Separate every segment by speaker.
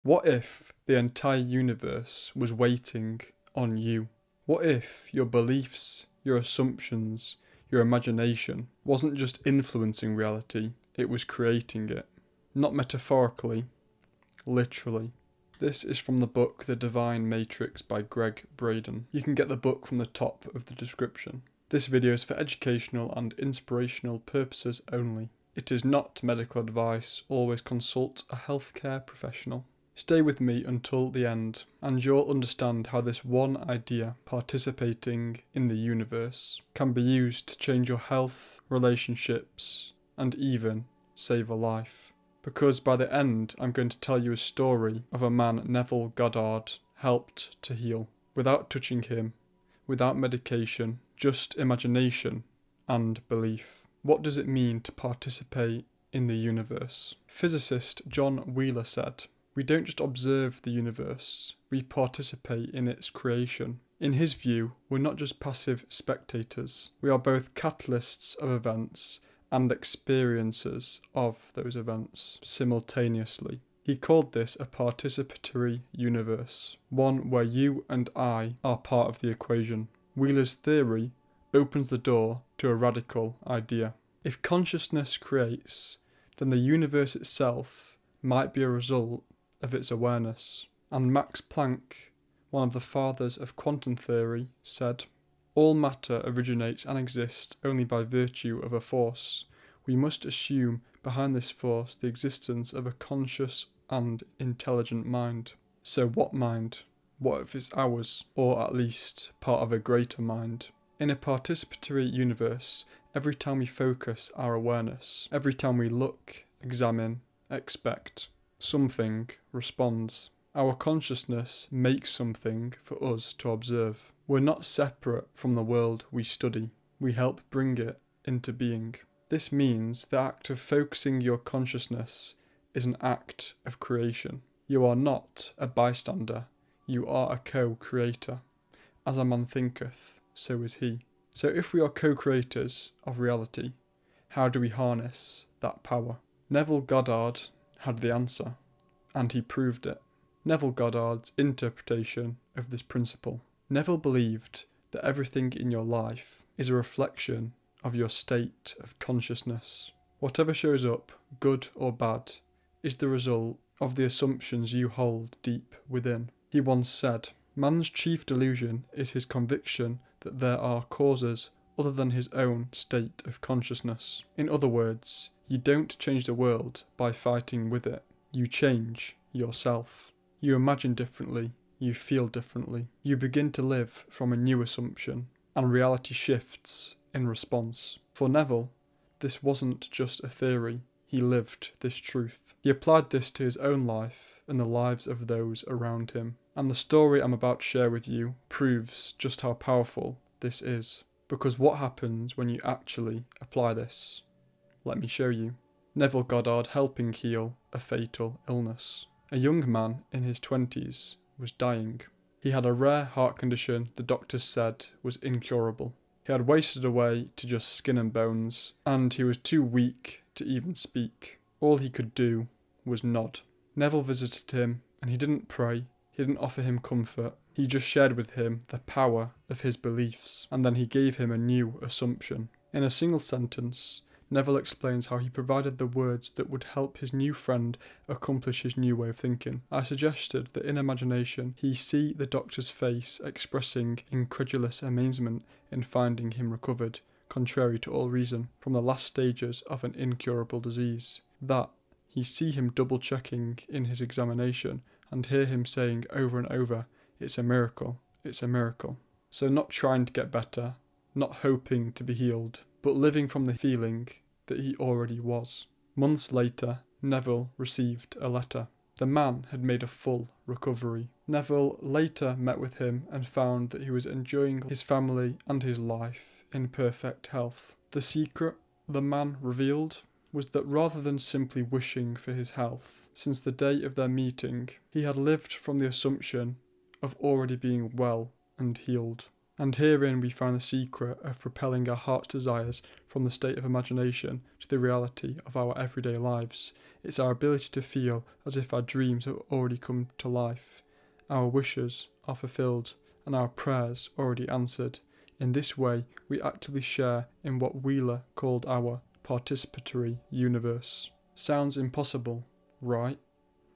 Speaker 1: What if the entire universe was waiting on you? What if your beliefs, your assumptions, your imagination wasn't just influencing reality, it was creating it? Not metaphorically, literally. This is from the book The Divine Matrix by Gregg Braden. You can get the book from the top of the description. This video is for educational and inspirational purposes only. It is not medical advice. Always consult a healthcare professional. Stay with me until the end, and you'll understand how this one idea, participating in the universe, can be used to change your health, relationships, and even save a life. Because by the end, I'm going to tell you a story of a man Neville Goddard helped to heal, without touching him, without medication, just imagination and belief. What does it mean to participate in the universe? Physicist John Wheeler said, "We don't just observe the universe, we participate in its creation." In his view, we're not just passive spectators, we are both catalysts of events and experiencers of those events simultaneously. He called this a participatory universe, one where you and I are part of the equation. Wheeler's theory opens the door to a radical idea. If consciousness creates, then the universe itself might be a result of its awareness. And Max Planck, one of the fathers of quantum theory, said, "All matter originates and exists only by virtue of a force. We must assume behind this force the existence of a conscious and intelligent mind." So what mind? What if it's ours, or at least part of a greater mind? In a participatory universe, every time we focus our awareness, every time we look, examine, expect, something responds. Our consciousness makes something for us to observe. We're not separate from the world we study. We help bring it into being. This means the act of focusing your consciousness is an act of creation. You are not a bystander. You are a co-creator. As a man thinketh, so is he. So if we are co-creators of reality, how do we harness that power? Neville Goddard had the answer, and he proved it. Neville Goddard's interpretation of this principle. Neville believed that everything in your life is a reflection of your state of consciousness. Whatever shows up, good or bad, is the result of the assumptions you hold deep within. He once said, "Man's chief delusion is his conviction that there are causes other than his own state of consciousness." In other words, you don't change the world by fighting with it. You change yourself. You imagine differently. You feel differently. You begin to live from a new assumption, and reality shifts in response. For Neville, this wasn't just a theory. He lived this truth. He applied this to his own life and the lives of those around him. And the story I'm about to share with you proves just how powerful this is. Because what happens when you actually apply this? Let me show you. Neville Goddard helping heal a fatal illness. A young man in his 20s was dying. He had a rare heart condition the doctors said was incurable. He had wasted away to just skin and bones, and he was too weak to even speak. All he could do was nod. Neville visited him, and he didn't pray, he didn't offer him comfort, he just shared with him the power of his beliefs, and then he gave him a new assumption. In a single sentence, Neville explains how he provided the words that would help his new friend accomplish his new way of thinking. I suggested that in imagination he see the doctor's face expressing incredulous amazement in finding him recovered, contrary to all reason, from the last stages of an incurable disease. That he see him double-checking in his examination and hear him saying over and over, "It's a miracle, it's a miracle." So not trying to get better, not hoping to be healed, but living from the feeling that he already was. Months later, Neville received a letter. The man had made a full recovery. Neville later met with him and found that he was enjoying his family and his life in perfect health. The secret the man revealed was that rather than simply wishing for his health, since the day of their meeting, he had lived from the assumption of already being well and healed. And herein we find the secret of propelling our heart's desires from the state of imagination to the reality of our everyday lives. It's our ability to feel as if our dreams have already come to life, our wishes are fulfilled, and our prayers already answered. In this way, we actively share in what Wheeler called our participatory universe. Sounds impossible, right?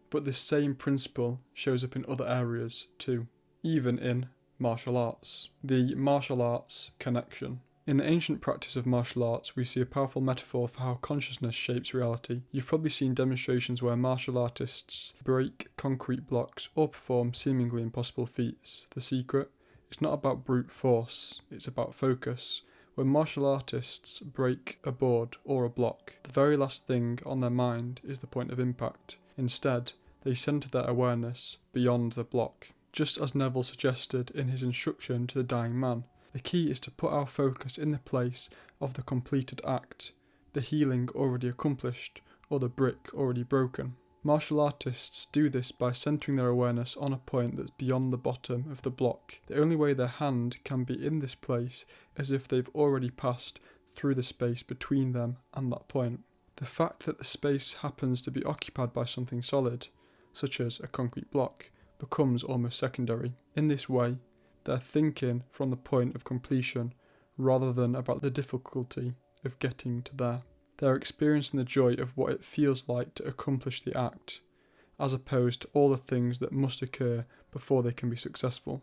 Speaker 1: But this same principle shows up in other areas too, even in martial arts. The martial arts connection. In the ancient practice of martial arts, we see a powerful metaphor for how consciousness shapes reality. You've probably seen demonstrations where martial artists break concrete blocks or perform seemingly impossible feats. The secret? It's not about brute force, it's about focus. When martial artists break a board or a block, the very last thing on their mind is the point of impact. Instead, they centre their awareness beyond the block. Just as Neville suggested in his instruction to the dying man, the key is to put our focus in the place of the completed act, the healing already accomplished, or the brick already broken. Martial artists do this by centering their awareness on a point that's beyond the bottom of the block. The only way their hand can be in this place is if they've already passed through the space between them and that point. The fact that the space happens to be occupied by something solid, such as a concrete block, becomes almost secondary. In this way, they're thinking from the point of completion rather than about the difficulty of getting to there. They're experiencing the joy of what it feels like to accomplish the act, as opposed to all the things that must occur before they can be successful.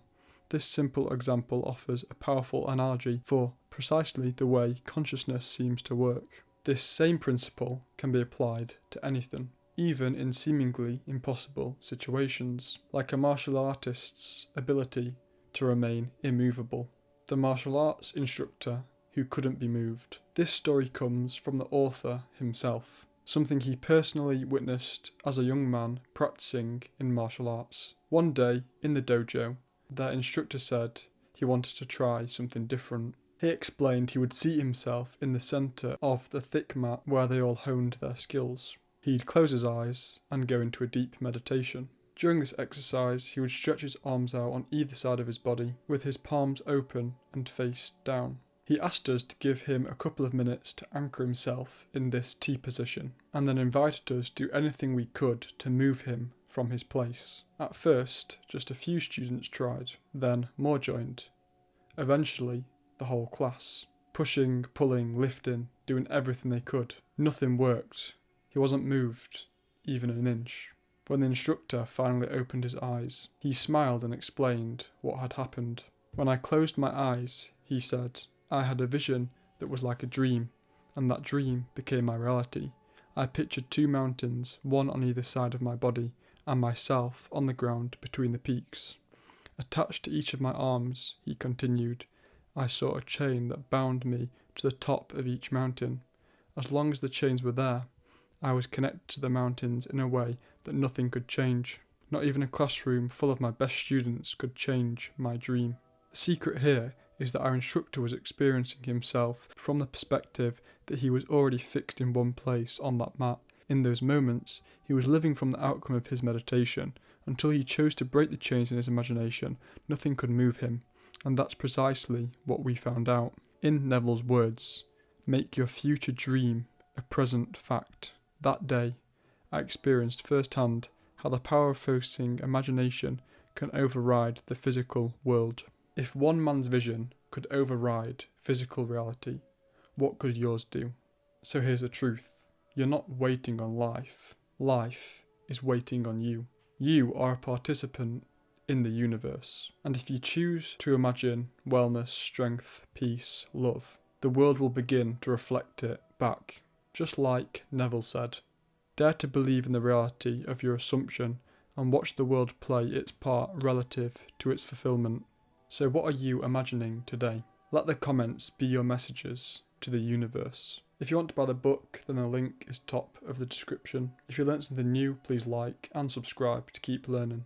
Speaker 1: This simple example offers a powerful analogy for precisely the way consciousness seems to work. This same principle can be applied to anything, even in seemingly impossible situations, like a martial artist's ability to remain immovable. The martial arts instructor who couldn't be moved. This story comes from the author himself, something he personally witnessed as a young man practicing in martial arts. One day, in the dojo, their instructor said he wanted to try something different. He explained he would seat himself in the centre of the thick mat where they all honed their skills. He'd close his eyes and go into a deep meditation. During this exercise, he would stretch his arms out on either side of his body, with his palms open and face down. He asked us to give him a couple of minutes to anchor himself in this T position, and then invited us to do anything we could to move him from his place. At first, just a few students tried, then more joined. Eventually, the whole class. Pushing, pulling, lifting, doing everything they could. Nothing worked. He wasn't moved, even an inch. When the instructor finally opened his eyes, he smiled and explained what had happened. When I closed my eyes, he said, I had a vision that was like a dream, and that dream became my reality. I pictured two mountains, one on either side of my body, and myself on the ground between the peaks. Attached to each of my arms, he continued, I saw a chain that bound me to the top of each mountain. As long as the chains were there, I was connected to the mountains in a way that nothing could change. Not even a classroom full of my best students could change my dream. The secret here is that our instructor was experiencing himself from the perspective that he was already fixed in one place on that mat. In those moments, he was living from the outcome of his meditation. Until he chose to break the chains in his imagination, nothing could move him. And that's precisely what we found out. In Neville's words, make your future dream a present fact. That day, I experienced firsthand how the power of focusing imagination can override the physical world. If one man's vision could override physical reality, what could yours do? So here's the truth. You're not waiting on life. Life is waiting on you. You are a participant in the universe. And if you choose to imagine wellness, strength, peace, love, the world will begin to reflect it back. Just like Neville said, dare to believe in the reality of your assumption and watch the world play its part relative to its fulfillment. So what are you imagining today? Let the comments be your messages to the universe. If you want to buy the book, then the link is top of the description. If you learned something new, please like and subscribe to keep learning.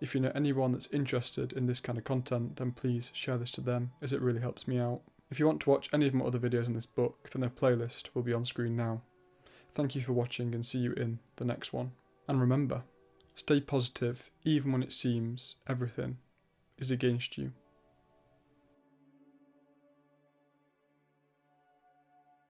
Speaker 1: If you know anyone that's interested in this kind of content, then please share this to them, as it really helps me out. If you want to watch any of my other videos in this book, then their playlist will be on screen now. Thank you for watching and see you in the next one. And remember, stay positive even when it seems everything is against you.